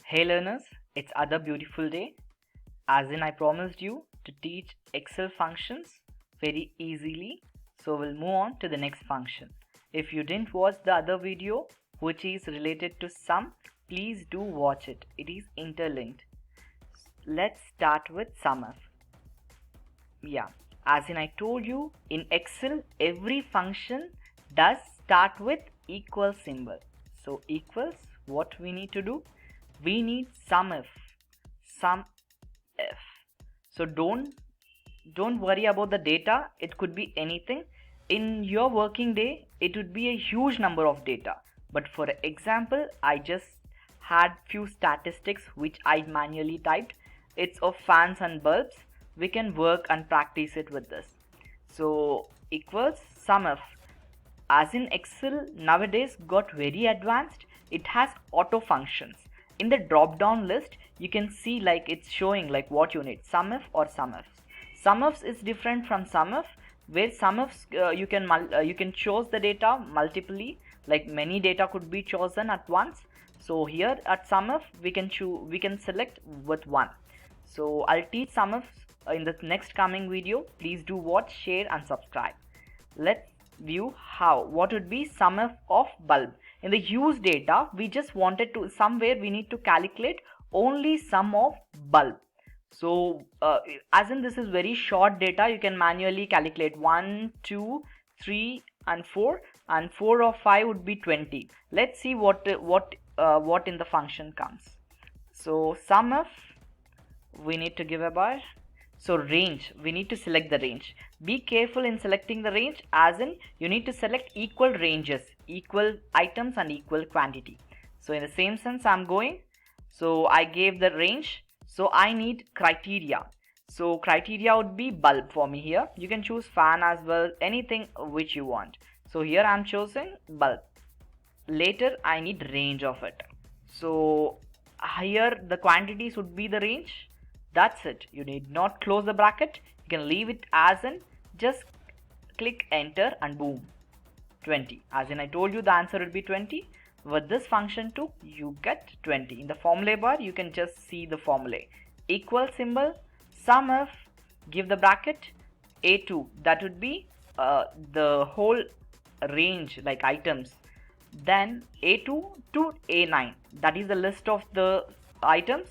Hey learners, it's other beautiful day. As in I promised you to teach Excel functions very easily. So we'll move on to the next function. If you didn't watch the other video which is related to sum, please do watch it. It is interlinked. Let's start with SUMIF. Yeah, as in I told you, in Excel every function does start with equal symbol. So equals, what we need to do? We need SUMIF. So don't worry about the data. It could be anything. In your working day, it would be a huge number of data. But for example, I just had few statistics which I manually typed. It's of fans and bulbs. We can work and practice it with this. So equals SUMIF. As in Excel nowadays got very advanced, it has auto functions. In the drop down list you can see like it's showing like what you need, SUMIF or SUMIFs. SUMIFs is different from SUMIF, where SUMIFs you can choose the data multiply, like many data could be chosen at once. So here at SUMIF we can select with one. So I'll teach SUMIFs in the next coming video. Please do watch, share and subscribe. Let's view what would be SUMIF of bulb. In the use data, we just wanted to somewhere we need to calculate only sum of bulb. So as in this is very short data, you can manually calculate 1, 2, 3 and 4, and 4 or 5 would be 20. Let's see what in the function comes. So SUMIF, we need to give a bar. So range, we need to select the range. Be careful in selecting the range, as in you need to select equal ranges, equal items and equal quantity. So in the same sense I'm going, so I gave the range. So I need criteria. So criteria would be bulb for me here. You can choose fan as well, anything which you want. So here I'm choosing bulb. Later I need range of it. So here the quantities would be the range. That's it. You need not close the bracket. You can leave it as in, just click enter and boom, 20. As in I told you the answer would be 20. With this function too, you get 20. In the formula bar, you can just see the formula. Equal symbol, SUMIF, give the bracket, A2. That would be the whole range like items. Then A2 to A9. That is the list of the items.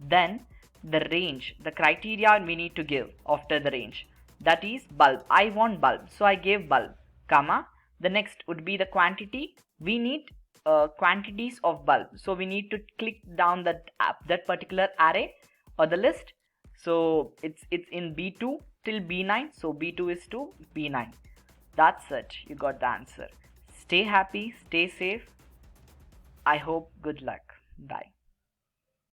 Then the range, the criteria we need to give after the range, that is bulb. I want bulb, so I gave bulb, comma. The next would be the quantity. We need quantities of bulb, so we need to click down that particular array or the list. So it's in B2 till B9, so B2 is to B9. That's it, you got the answer. Stay happy, stay safe. I hope good luck. Bye.